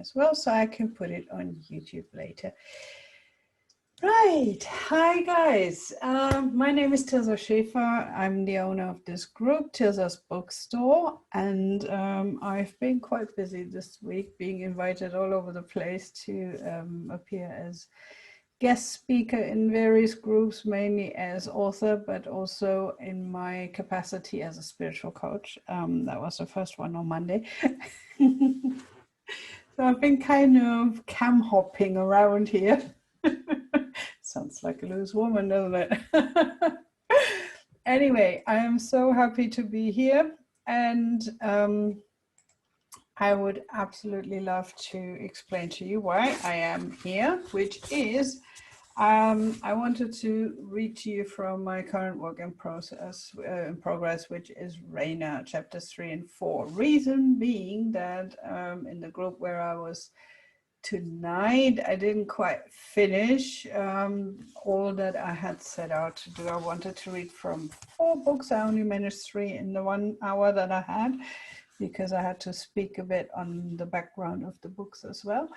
as well, so I can put it on YouTube later. Right, hi guys, my name is Tirza Schaefer. I'm the owner of this group, Tirza's Bookstore, and I've been quite busy this week, being invited all over the place to appear as guest speaker in various groups, mainly as author, but also in my capacity as a spiritual coach. That was the first one on Monday. So I've been kind of cam hopping around here. Sounds like a loose woman, doesn't it? Anyway, I am so happy to be here, and I would absolutely love to explain to you why I am here, which is I wanted to read to you from my current work in progress, which is Reyna, chapters 3 and 4. Reason being that in the group where I was tonight, I didn't quite finish all that I had set out to do. I wanted to read from 4 books. I only managed 3 in the 1 hour that I had, because I had to speak a bit on the background of the books as well.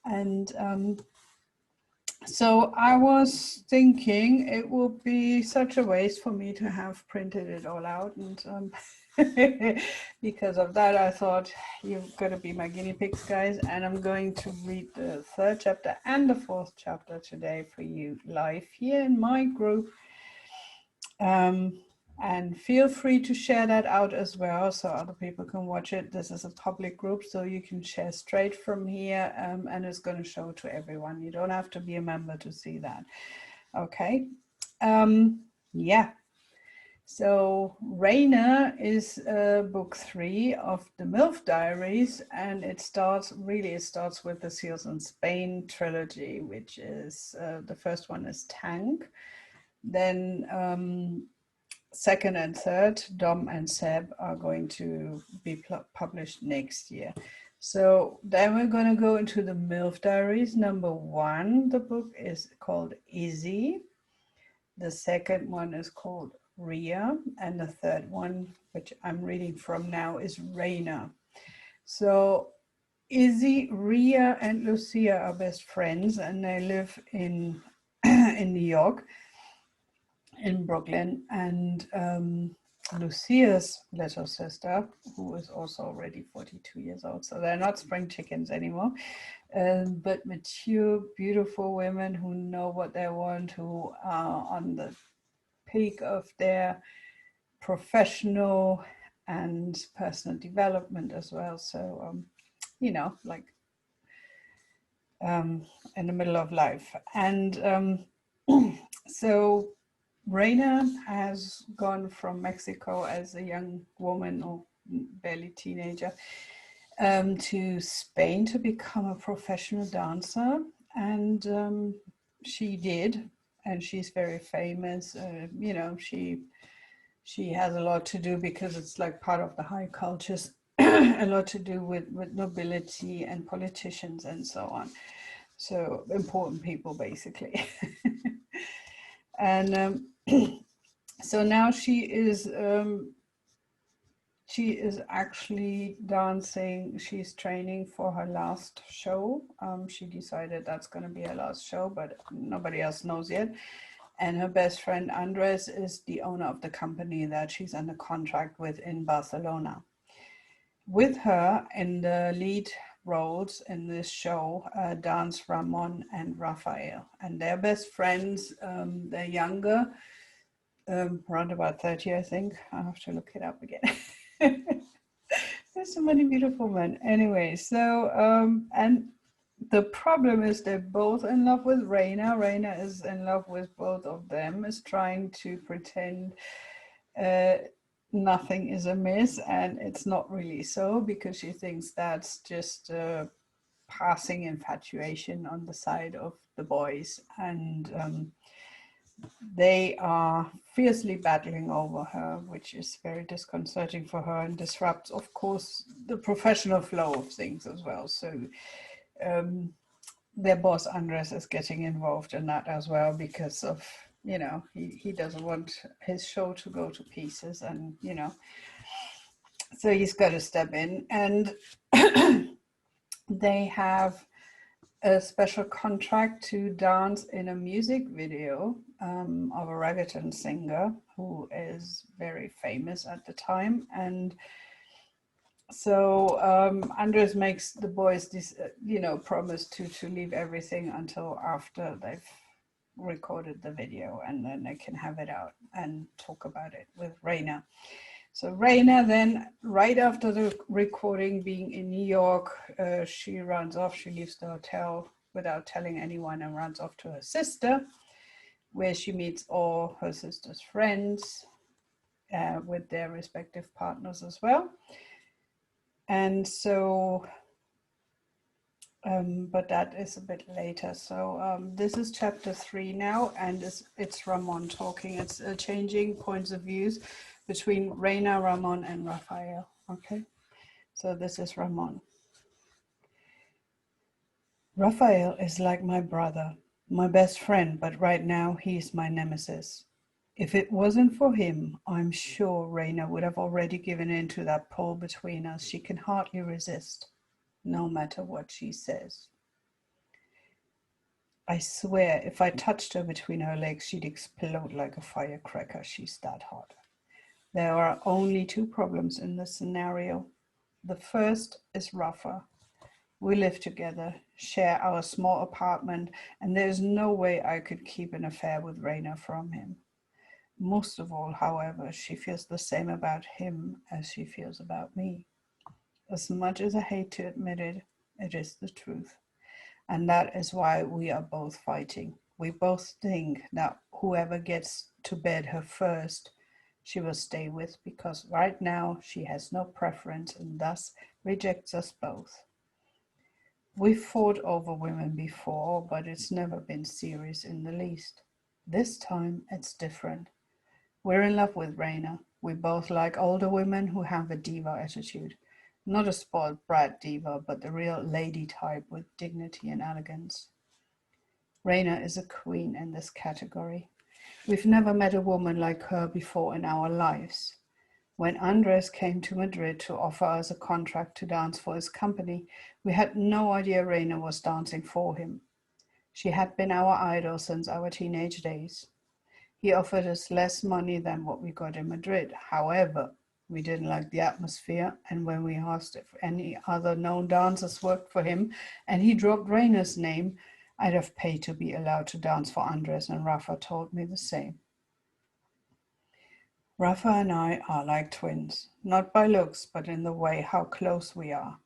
And so I was thinking it would be such a waste for me to have printed it all out, and because of that I thought, you've got to be my guinea pigs, guys, and I'm going to read the 3rd chapter and the 4th chapter today for you live here in my group. And feel free to share that out as well so other people can watch it. This is a public group, so you can share straight from here, and it's going to show to everyone. You don't have to be a member to see that. Okay. Yeah. So Reyna is book 3 of the Milf Diaries, and it starts with the Seals in Spain trilogy, which is the first one is Tank. Then 2nd and 3rd, Dom and Seb, are going to be published next year. So then we're going to go into the Milf Diaries. Number 1, the book is called Izzy. The 2nd one is called Rhea. And the 3rd one, which I'm reading from now, is Reyna. So Izzy, Rhea, and Lucia are best friends, and they live in New York, in Brooklyn, and Lucia's little sister, who is also already 42 years old, so they're not spring chickens anymore, but mature, beautiful women who know what they want, who are on the peak of their professional and personal development as well. So, you know, like in the middle of life. And so Reyna has gone from Mexico as a young woman, or barely teenager, to Spain to become a professional dancer, and she did, and she's very famous. You know, she has a lot to do, because it's like part of the high cultures, a lot to do with nobility and politicians and so on. So important people, basically. And so now she is actually dancing. She's training for her last show. She decided that's going to be her last show, but nobody else knows yet. And her best friend Andres is the owner of the company that she's under contract with in Barcelona. With her in the lead roles in this show dance Ramon and Rafael, and they're best friends. They're younger, around about 30, I think. I have to look it up again. There's so many beautiful men. Anyway, so and the problem is they're both in love with Reyna. Reyna is in love with both of them, is trying to pretend nothing is amiss, and it's not really so, because she thinks that's just passing infatuation on the side of the boys, and they are fiercely battling over her, which is very disconcerting for her and disrupts, of course, the professional flow of things as well. So their boss Andres is getting involved in that as well, because of, you know, he doesn't want his show to go to pieces, and, you know, so he's got to step in. And They have a special contract to dance in a music video of a reggaeton singer who is very famous at the time. And so Andres makes the boys this, promise to leave everything until after they've recorded the video, and then they can have it out and talk about it with Reyna. So Reyna then, right after the recording, being in New York, she runs off. She leaves the hotel without telling anyone and runs off to her sister, where she meets all her sister's friends with their respective partners as well. And so, but that is a bit later. So this is chapter 3 now, and it's Ramon talking. It's changing points of views between Reyna, Ramon, and Raphael. Okay, so this is Ramon. Raphael is like my brother, my best friend, but right now he's my nemesis. If it wasn't for him, I'm sure Reyna would have already given in to that pull between us. She can hardly resist, no matter what she says. I swear, if I touched her between her legs, she'd explode like a firecracker. She's that hot. There are only 2 problems in this scenario. The first is Rafa. We live together, share our small apartment, and there's no way I could keep an affair with Reyna from him. Most of all, however, she feels the same about him as she feels about me. As much as I hate to admit it, it is the truth. And that is why we are both fighting. We both think that whoever gets to bed her first, she will stay with, because right now she has no preference and thus rejects us both. We've fought over women before, but it's never been serious in the least. This time it's different. We're in love with Reyna. We both like older women who have a diva attitude. Not a spoiled brat diva, but the real lady type with dignity and elegance. Reyna is a queen in this category. We've never met a woman like her before in our lives. When Andres came to Madrid to offer us a contract to dance for his company, we had no idea Reyna was dancing for him. She had been our idol since our teenage days. He offered us less money than what we got in Madrid. However, we didn't like the atmosphere, and when we asked if any other known dancers worked for him and he dropped Reyna's name, I'd have paid to be allowed to dance for Andres, and Rafa told me the same. Rafa and I are like twins, not by looks, but in the way how close we are.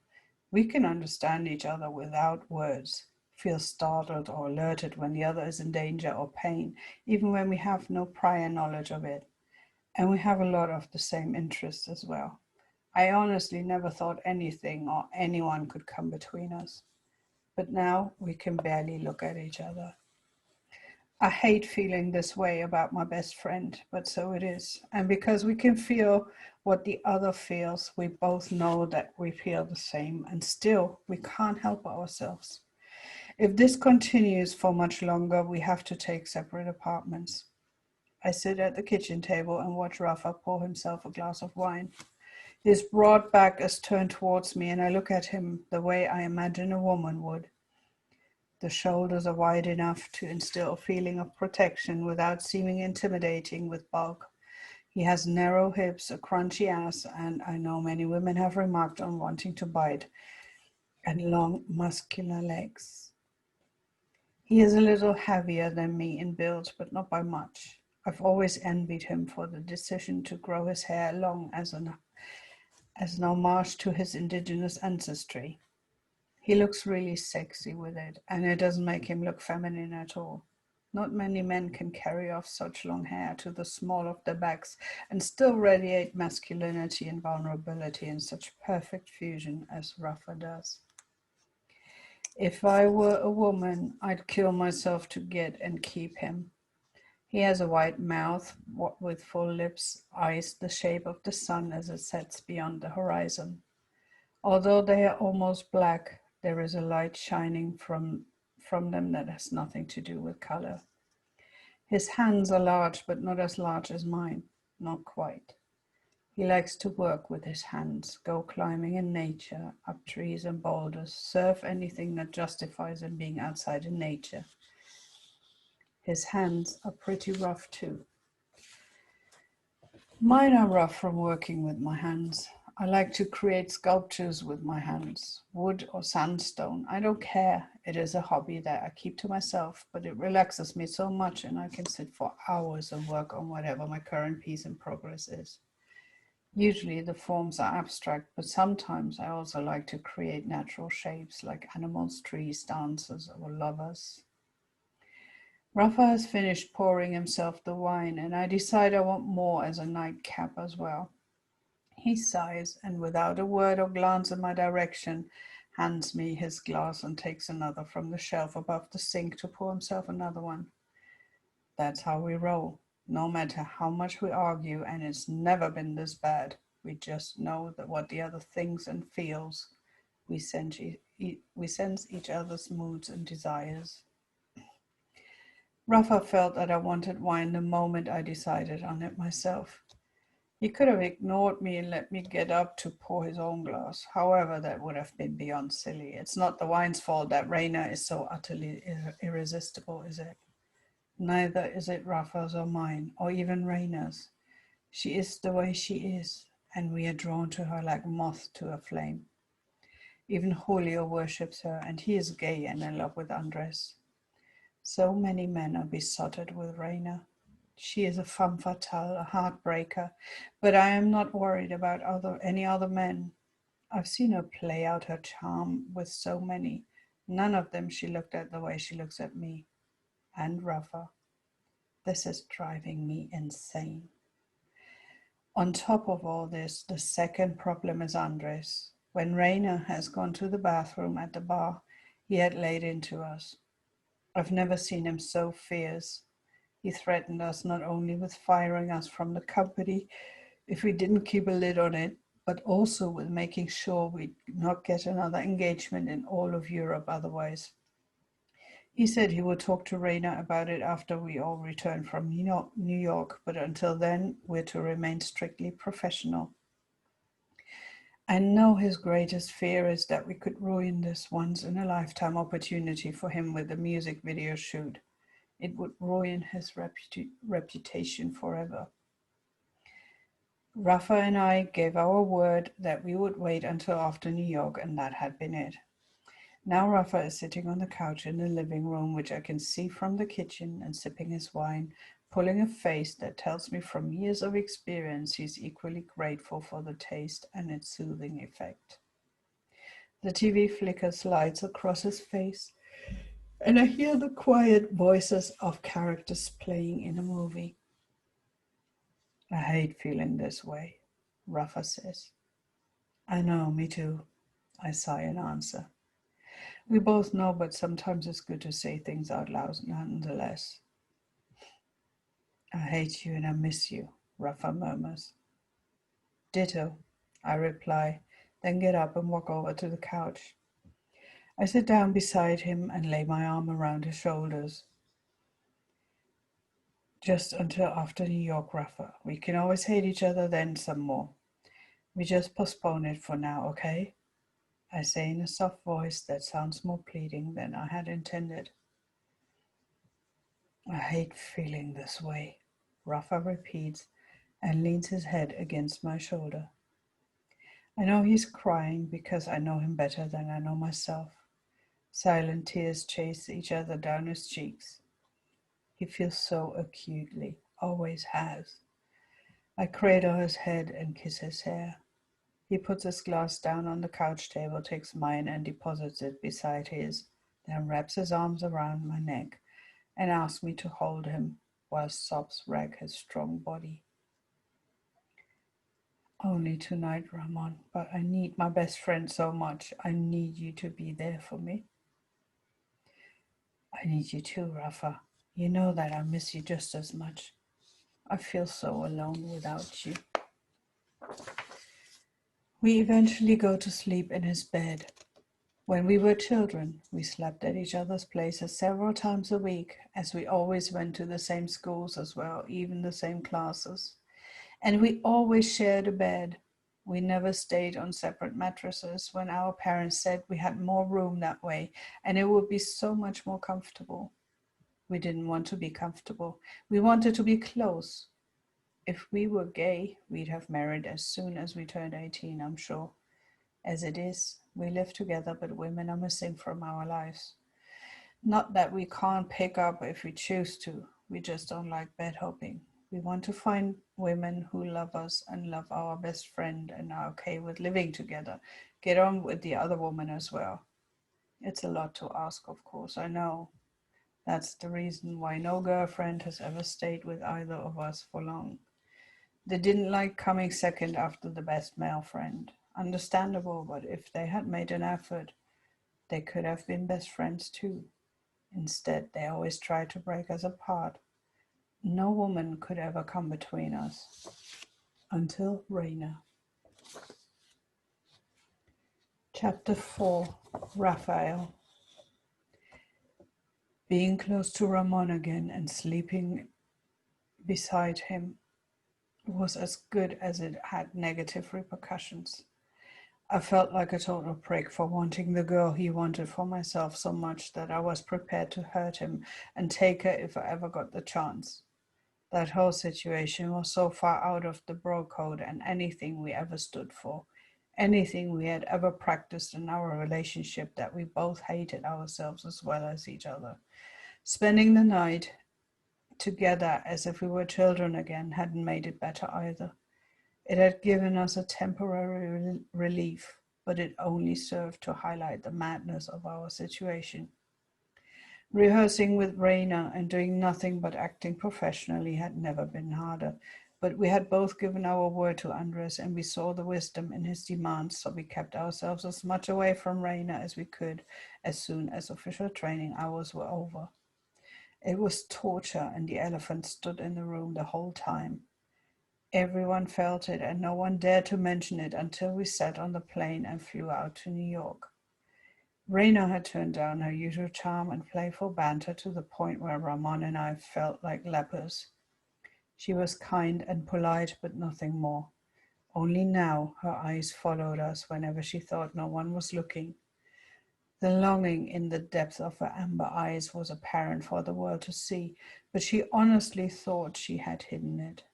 We can understand each other without words, feel startled or alerted when the other is in danger or pain, even when we have no prior knowledge of it. And we have a lot of the same interests as well. I honestly never thought anything or anyone could come between us. But now we can barely look at each other. I hate feeling this way about my best friend, but so it is. And because we can feel what the other feels, we both know that we feel the same, and still we can't help ourselves. If this continues for much longer, we have to take separate apartments. I sit at the kitchen table and watch Rafa pour himself a glass of wine. His broad back is turned towards me, and I look at him the way I imagine a woman would. The shoulders are wide enough to instill a feeling of protection without seeming intimidating with bulk. He has narrow hips, a crunchy ass, and I know many women have remarked on wanting to bite, and long, muscular legs. He is a little heavier than me in build, but not by much. I've always envied him for the decision to grow his hair long as an homage to his indigenous ancestry. He looks really sexy with it, and it doesn't make him look feminine at all. Not many men can carry off such long hair to the small of their backs and still radiate masculinity and vulnerability in such perfect fusion as Rafa does. If I were a woman, I'd kill myself to get and keep him. He has a white mouth with full lips, eyes the shape of the sun as it sets beyond the horizon. Although they are almost black, there is a light shining from them that has nothing to do with color. His hands are large, but not as large as mine, not quite. He likes to work with his hands, go climbing in nature, up trees and boulders, surf anything that justifies him being outside in nature. His hands are pretty rough too. Mine are rough from working with my hands. I like to create sculptures with my hands, wood or sandstone. I don't care. It is a hobby that I keep to myself, but it relaxes me so much and I can sit for hours and work on whatever my current piece in progress is. Usually the forms are abstract, but sometimes I also like to create natural shapes like animals, trees, dancers, or lovers. Rafa has finished pouring himself the wine, and I decide I want more as a nightcap as well. He sighs, and without a word or glance in my direction, hands me his glass and takes another from the shelf above the sink to pour himself another one. That's how we roll, no matter how much we argue, and it's never been this bad. We just know that what the other thinks and feels. We sense each other's moods and desires. Rafa felt that I wanted wine the moment I decided on it myself. He could have ignored me and let me get up to pour his own glass. However, that would have been beyond silly. It's not the wine's fault that Reyna is so utterly irresistible, is it? Neither is it Rafa's or mine, or even Reyna's. She is the way she is, and we are drawn to her like moths to a flame. Even Julio worships her, and he is gay and in love with Andres. So many men are besotted with Reyna. She is a femme fatale, a heartbreaker, but I am not worried about any other men. I've seen her play out her charm with so many. None of them she looked at the way she looks at me. And Rafa. This is driving me insane. On top of all this, the second problem is Andres. When Reyna has gone to the bathroom at the bar, he had laid into us. I've never seen him so fierce. He threatened us not only with firing us from the company if we didn't keep a lid on it, but also with making sure we'd not get another engagement in all of Europe otherwise. He said he would talk to Reyna about it after we all return from New York, but until then, we're to remain strictly professional. I know his greatest fear is that we could ruin this once-in-a-lifetime opportunity for him with the music video shoot. It would ruin his reputation forever. Rafa and I gave our word that we would wait until after New York, and that had been it. Now Rafa is sitting on the couch in the living room, which I can see from the kitchen, and sipping his wine, pulling a face that tells me from years of experience he's equally grateful for the taste and its soothing effect. The TV flickers lights across his face, and I hear the quiet voices of characters playing in a movie. I hate feeling this way, Rafa says. I know, me too, I sigh in answer. We both know, but sometimes it's good to say things out loud nonetheless. I hate you and I miss you, Rafa murmurs. Ditto, I reply, then get up and walk over to the couch. I sit down beside him and lay my arm around his shoulders. Just until after New York, Rafa. We can always hate each other then some more. We just postpone it for now, okay? I say in a soft voice that sounds more pleading than I had intended. I hate feeling this way, Rafa repeats and leans his head against my shoulder. I know he's crying because I know him better than I know myself. Silent tears chase each other down his cheeks. He feels so acutely, always has. I cradle his head and kiss his hair. He puts his glass down on the couch table, takes mine and deposits it beside his, then wraps his arms around my neck and asks me to hold him while sobs rag his strong body. Only tonight, Ramon, but I need my best friend so much. I need you to be there for me. I need you too, Rafa. You know that I miss you just as much. I feel so alone without you. We eventually go to sleep in his bed. When we were children, we slept at each other's places several times a week, as we always went to the same schools as well, even the same classes. And we always shared a bed. We never stayed on separate mattresses when our parents said we had more room that way and it would be so much more comfortable. We didn't want to be comfortable. We wanted to be close. If we were gay, we'd have married as soon as we turned 18, I'm sure. As it is, we live together, but women are missing from our lives. Not that we can't pick up if we choose to, we just don't like bed hopping. We want to find women who love us and love our best friend and are okay with living together. Get on with the other woman as well. It's a lot to ask, of course, I know. That's the reason why no girlfriend has ever stayed with either of us for long. They didn't like coming second after the best male friend. Understandable, but if they had made an effort, they could have been best friends too. Instead, they always tried to break us apart. No woman could ever come between us. Until Reyna. Chapter 4. Raphael. Being close to Ramon again and sleeping beside him was as good as it had negative repercussions. I felt like a total prick for wanting the girl he wanted for myself so much that I was prepared to hurt him and take her if I ever got the chance. That whole situation was so far out of the bro code and anything we ever stood for, anything we had ever practiced in our relationship, that we both hated ourselves as well as each other. Spending the night together as if we were children again hadn't made it better either. It had given us a temporary relief, but it only served to highlight the madness of our situation. Rehearsing with Reyna and doing nothing but acting professionally had never been harder, but we had both given our word to Andres and we saw the wisdom in his demands, so we kept ourselves as much away from Reyna as we could as soon as official training hours were over. It was torture, and the elephant stood in the room the whole time. Everyone felt it, and no one dared to mention it until we sat on the plane and flew out to New York. Reyna had turned down her usual charm and playful banter to the point where Ramon and I felt like lepers. She was kind and polite, but nothing more. Only now her eyes followed us whenever she thought no one was looking. The longing in the depth of her amber eyes was apparent for the world to see, but she honestly thought she had hidden it.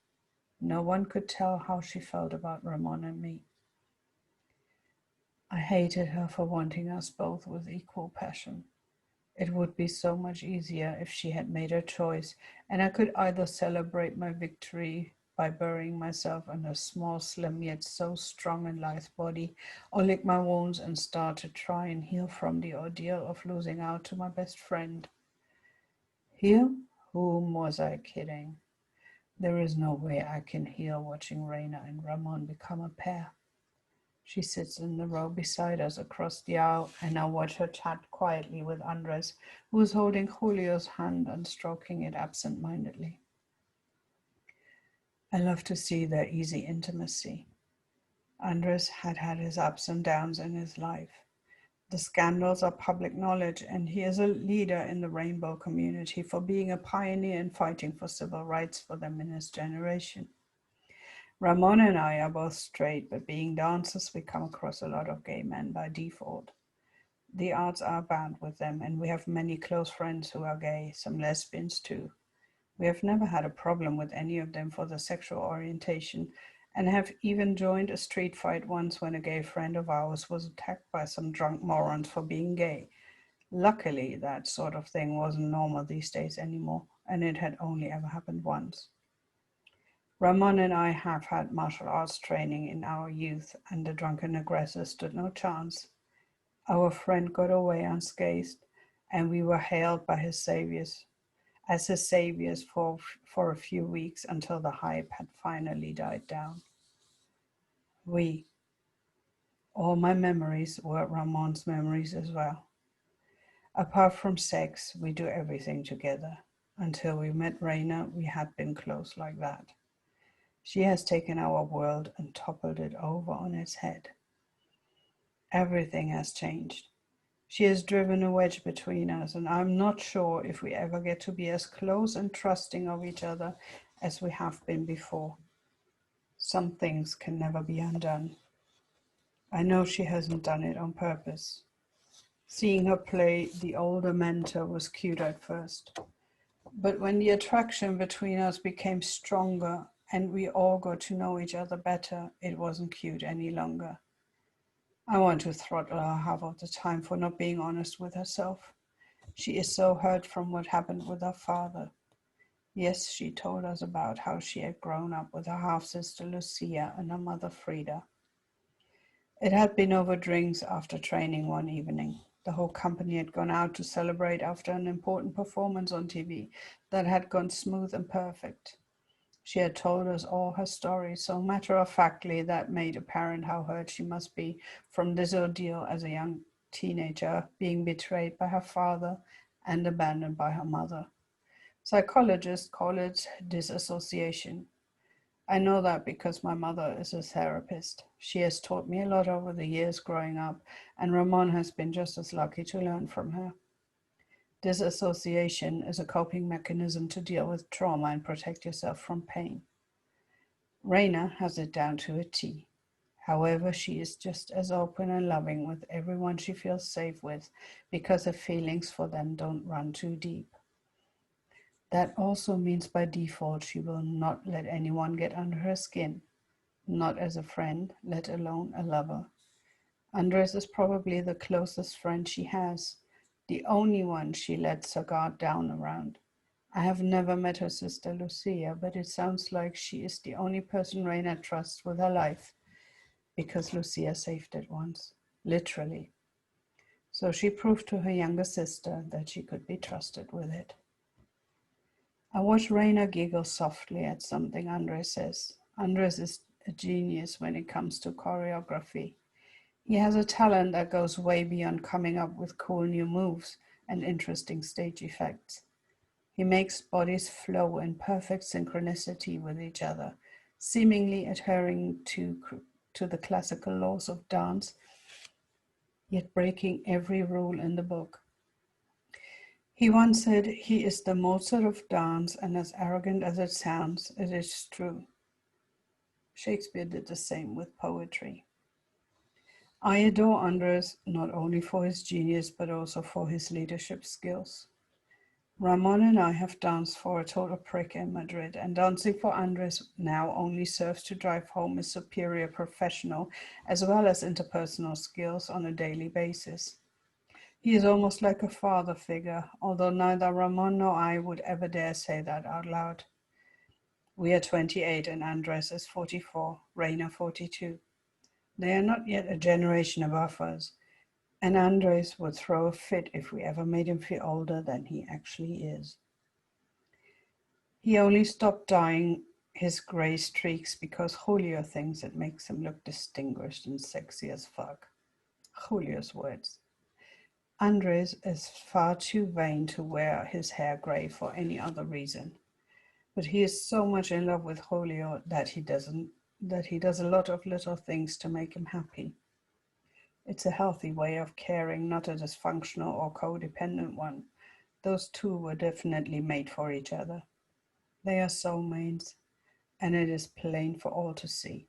No one could tell how she felt about Ramon and me. I hated her for wanting us both with equal passion. It would be so much easier if she had made her choice, and I could either celebrate my victory by burying myself in her small, slim, yet so strong and lithe body, or lick my wounds and start to try and heal from the ordeal of losing out to my best friend. Heal? Whom was I kidding? There is no way I can heal watching Reyna and Ramon become a pair. She sits in the row beside us across the aisle, and I watch her chat quietly with Andres, who is holding Julio's hand and stroking it absent-mindedly. I love to see their easy intimacy. Andres had had his ups and downs in his life. The scandals are public knowledge, and he is a leader in the rainbow community for being a pioneer in fighting for civil rights for them in his generation. Ramon and I are both straight, but being dancers, we come across a lot of gay men by default. The arts are bad with them, and we have many close friends who are gay, some lesbians too. We have never had a problem with any of them for their sexual orientation, and have even joined a street fight once when a gay friend of ours was attacked by some drunk morons for being gay. Luckily, that sort of thing wasn't normal these days anymore, and it had only ever happened once. Ramon and I have had martial arts training in our youth, and the drunken aggressor stood no chance. Our friend got away unscathed, and we were hailed by his saviors as his saviors for a few weeks until the hype had finally died down. All my memories were Ramon's memories as well. Apart from sex, we do everything together. Until we met Reyna, we had been close like that. She has taken our world and toppled it over on its head. Everything has changed. She has driven a wedge between us, and I'm not sure if we ever get to be as close and trusting of each other as we have been before. Some things can never be undone. I know she hasn't done it on purpose. Seeing her play the older mentor was cute at first. But when the attraction between us became stronger and we all got to know each other better, it wasn't cute any longer. I want to throttle her half of the time for not being honest with herself. She is so hurt from what happened with her father. Yes, she told us about how she had grown up with her half-sister Lucia and her mother Frida. It had been over drinks after training one evening. The whole company had gone out to celebrate after an important performance on TV that had gone smooth and perfect. She had told us all her story so matter-of-factly that made apparent how hurt she must be from this ordeal as a young teenager, being betrayed by her father and abandoned by her mother. Psychologists call it disassociation. I know that because my mother is a therapist. She has taught me a lot over the years growing up, and Ramon has been just as lucky to learn from her. Disassociation is a coping mechanism to deal with trauma and protect yourself from pain. Reyna has it down to a T. However, she is just as open and loving with everyone she feels safe with because her feelings for them don't run too deep. That also means by default she will not let anyone get under her skin, not as a friend, let alone a lover. Andres is probably the closest friend she has, the only one she lets her guard down around. I have never met her sister Lucia, but it sounds like she is the only person Reyna trusts with her life, because Lucia saved it once, literally. So she proved to her younger sister that she could be trusted with it. I watch Reyna giggle softly at something Andres says. Andres is a genius when it comes to choreography. He has a talent that goes way beyond coming up with cool new moves and interesting stage effects. He makes bodies flow in perfect synchronicity with each other, seemingly adhering to the classical laws of dance, yet breaking every rule in the book. He once said he is the Mozart of dance, and as arrogant as it sounds, it is true. Shakespeare did the same with poetry. I adore Andres not only for his genius, but also for his leadership skills. Ramon and I have danced for a total prick in Madrid, and dancing for Andres now only serves to drive home his superior professional as well as interpersonal skills on a daily basis. He is almost like a father figure, although neither Ramon nor I would ever dare say that out loud. We are 28 and Andres is 44, Reyna 42. They are not yet a generation above us, and Andres would throw a fit if we ever made him feel older than he actually is. He only stopped dyeing his gray streaks because Julio thinks it makes him look distinguished and sexy as fuck. Julio's words. Andres is far too vain to wear his hair gray for any other reason, but he is so much in love with Julio that he does a lot of little things to make him happy. It's a healthy way of caring, not a dysfunctional or codependent one. Those two were definitely made for each other. They are soulmates, and it is plain for all to see.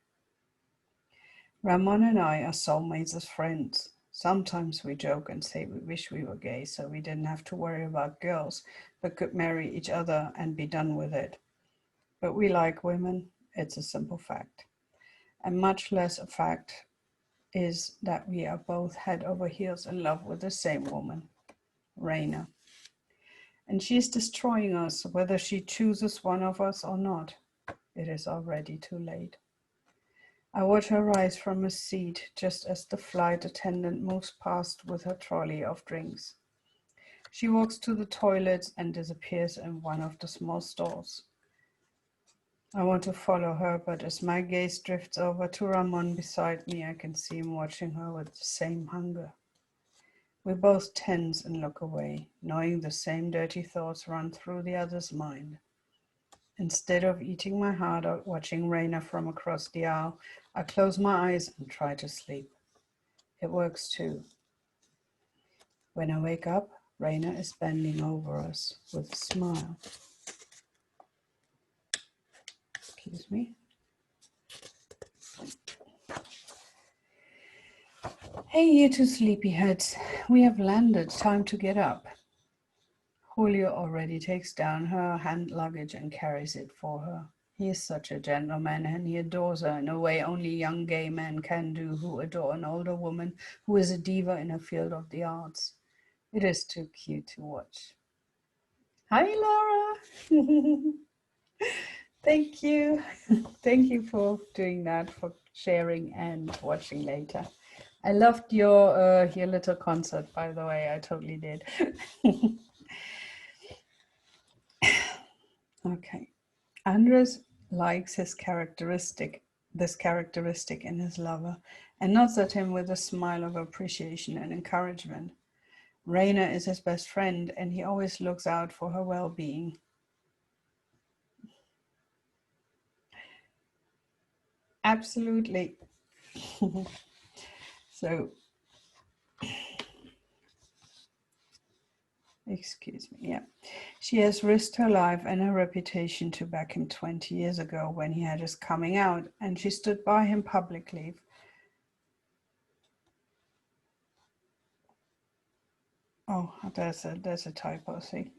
Ramon and I are soulmates as friends. Sometimes we joke and say we wish we were gay so we didn't have to worry about girls, but could marry each other and be done with it. But we like women, it's a simple fact. And much less a fact is that we are both head over heels in love with the same woman, Reyna. And she's destroying us, whether she chooses one of us or not. It is already too late. I watch her rise from a seat just as the flight attendant moves past with her trolley of drinks. She walks to the toilets and disappears in one of the small stalls. I want to follow her, but as my gaze drifts over to Ramon beside me, I can see him watching her with the same hunger. We both tense and look away, knowing the same dirty thoughts run through the other's mind. Instead of eating my heart out watching Reyna from across the aisle, I close my eyes and try to sleep. It works too. When I wake up, Reyna is bending over us with a smile. Excuse me. Hey, you two sleepyheads. We have landed. Time to get up. Julio already takes down her hand luggage and carries it for her. He is such a gentleman and he adores her in a way only young gay men can do who adore an older woman who is a diva in a field of the arts. It is too cute to watch. Hi, Laura. Thank you. Thank you for doing that, for sharing and watching later. I loved your little concert, by the way. I totally did. Okay. Andres likes this characteristic in his lover, and nods at him with a smile of appreciation and encouragement. Reyna is his best friend, and he always looks out for her well-being. Absolutely. So, excuse me, yeah. She has risked her life and her reputation to back him 20 years ago when he had his coming out, and she stood by him publicly. Oh, there's a typo, see.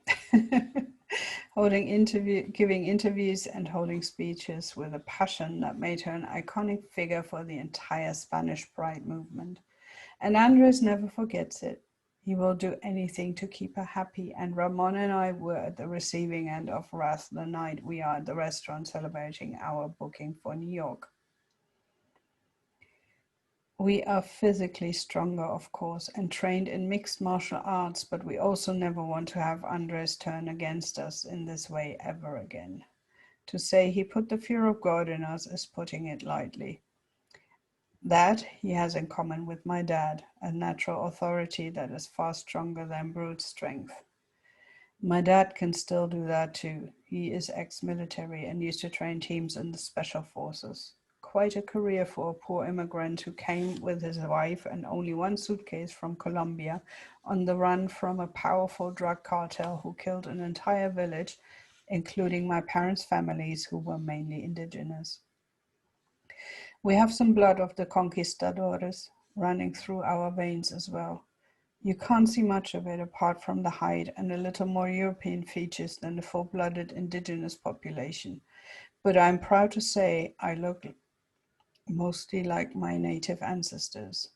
Giving interviews and holding speeches with a passion that made her an iconic figure for the entire Spanish Pride movement. And Andres never forgets it. He will do anything to keep her happy, and Ramon and I were at the receiving end of wrath the night we are at the restaurant celebrating our booking for New York. We are physically stronger, of course, and trained in mixed martial arts, but we also never want to have Andres turn against us in this way ever again. To say he put the fear of God in us is putting it lightly. That he has in common with my dad, a natural authority that is far stronger than brute strength. My dad can still do that too. He is ex-military and used to train teams in the special forces. Quite a career for a poor immigrant who came with his wife and only one suitcase from Colombia on the run from a powerful drug cartel who killed an entire village, including my parents' families who were mainly indigenous. We have some blood of the conquistadores running through our veins as well. You can't see much of it apart from the height and a little more European features than the full-blooded indigenous population. But I'm proud to say I look mostly like my native ancestors.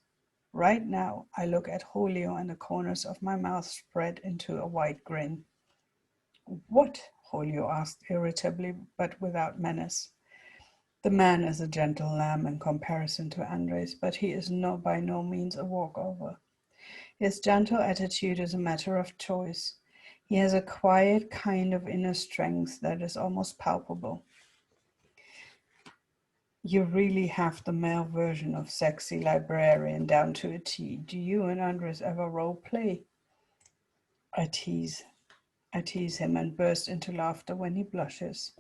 Right now, I look at Julio and the corners of my mouth spread into a wide grin. What? Julio asked irritably, but without menace. The man is a gentle lamb in comparison to Andres, but he is by no means a walkover. His gentle attitude is a matter of choice. He has a quiet kind of inner strength that is almost palpable. You really have the male version of sexy librarian down to a T. Do you and Andres ever role play? I tease. I tease him and burst into laughter when he blushes.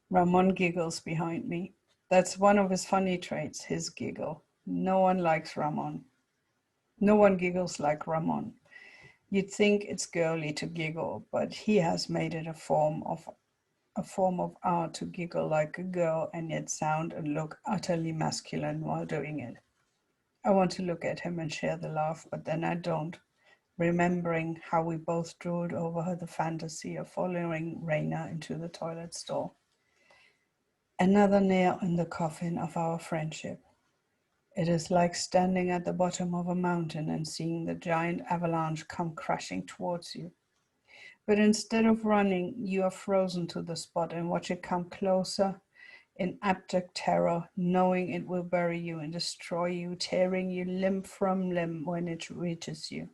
Ramon giggles behind me. That's one of his funny traits, his giggle. No one likes Ramon. No one giggles like Ramon. You'd think it's girly to giggle, but he has made it a form of art to giggle like a girl and yet sound and look utterly masculine while doing it. I want to look at him and share the laugh, but then I don't, remembering how we both drooled over the fantasy of following Reyna into the toilet stall. Another nail in the coffin of our friendship. It is like standing at the bottom of a mountain and seeing the giant avalanche come crashing towards you. But instead of running, you are frozen to the spot and watch it come closer in abject terror, knowing it will bury you and destroy you, tearing you limb from limb when it reaches you.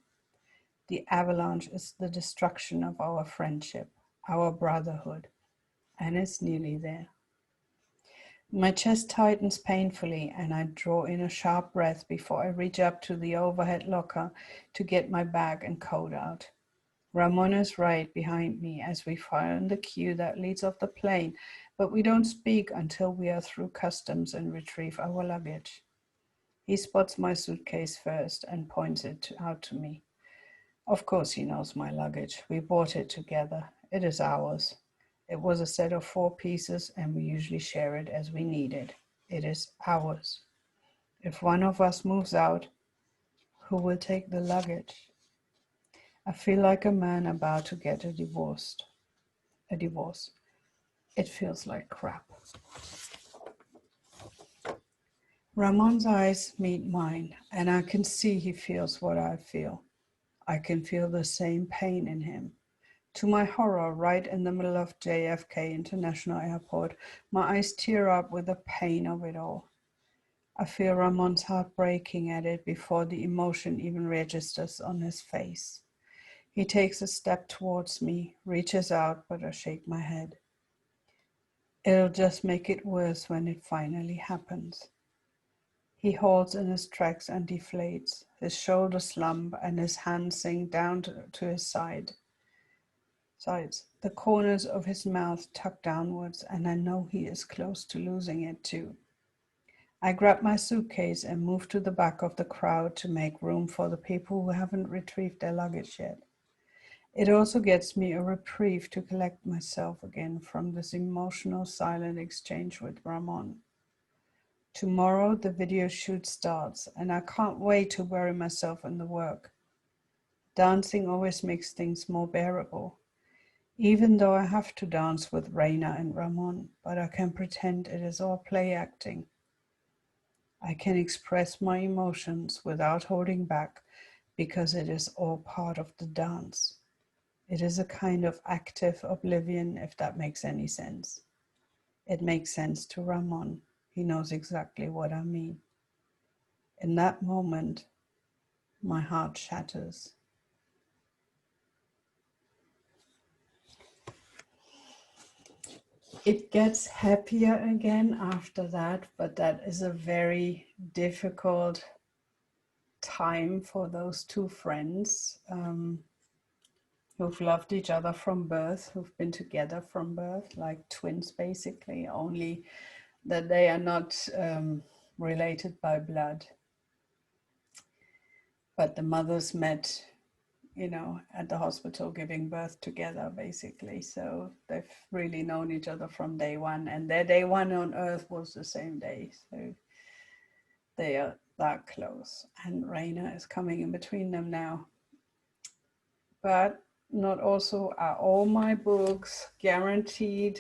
The avalanche is the destruction of our friendship, our brotherhood, and it's nearly there. My chest tightens painfully, and I draw in a sharp breath before I reach up to the overhead locker to get my bag and coat out. Ramon is right behind me as we file in the queue that leads off the plane, but we don't speak until we are through customs and retrieve our luggage. He spots my suitcase first and points it out to me. Of course he knows my luggage. We bought it together. It is ours. It was a set of 4 pieces and we usually share it as we need it. It is ours. If one of us moves out, who will take the luggage? I feel like a man about to get a divorce. It feels like crap. Ramon's eyes meet mine, and I can see he feels what I feel. I can feel the same pain in him. To my horror, right in the middle of JFK International Airport, my eyes tear up with the pain of it all. I feel Ramon's heart breaking at it before the emotion even registers on his face. He takes a step towards me, reaches out, but I shake my head. It'll just make it worse when it finally happens. He halts in his tracks and deflates. His shoulders slump and his hands sink down to his sides. The corners of his mouth tuck downwards, and I know he is close to losing it too. I grab my suitcase and move to the back of the crowd to make room for the people who haven't retrieved their luggage yet. It also gets me a reprieve to collect myself again from this emotional silent exchange with Ramon. Tomorrow the video shoot starts, and I can't wait to bury myself in the work. Dancing always makes things more bearable. Even though I have to dance with Reyna and Ramon, but I can pretend it is all play acting. I can express my emotions without holding back because it is all part of the dance. It is a kind of active oblivion, if that makes any sense. It makes sense to Ramon. He knows exactly what I mean. In that moment, my heart shatters. It gets happier again after that, but that is a very difficult time for those two friends who've loved each other from birth, who've been together from birth, like twins basically, only that they are not related by blood. But the mothers met, you know, at the hospital giving birth together, basically. So they've really known each other from day one, and their day one on Earth was the same day. So they are that close. And Reyna is coming in between them now. But not also are all my books guaranteed,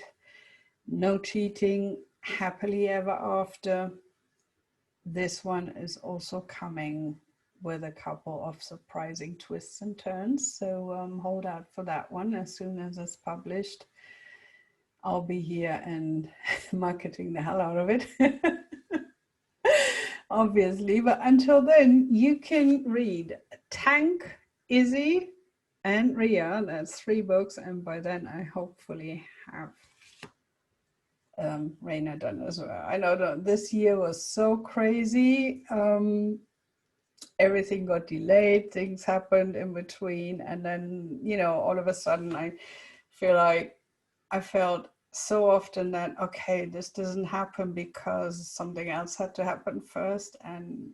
no cheating, happily ever after. This one is also coming with a couple of surprising twists and turns. So hold out for that one. As soon as it's published, I'll be here and marketing the hell out of it. Obviously, but until then, you can read Tank, Izzy, and Ria. That's 3 books, and by then I hopefully have Reyna done as well. I know that this year was so crazy. Everything got delayed, things happened in between, and then, you know, all of a sudden I feel like I felt so often that, okay, this doesn't happen because something else had to happen first, and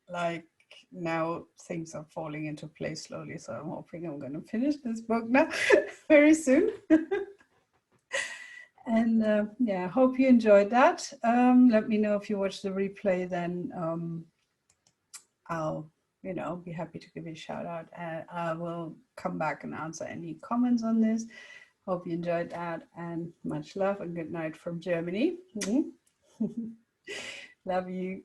like now things are falling into place slowly. So I'm hoping I'm going to finish this book now very soon. And yeah, I hope you enjoyed that. Let me know if you watch the replay, then I'll, you know, be happy to give you a shout out. And I will come back and answer any comments on this. Hope you enjoyed that, and much love and good night from Germany. Love you.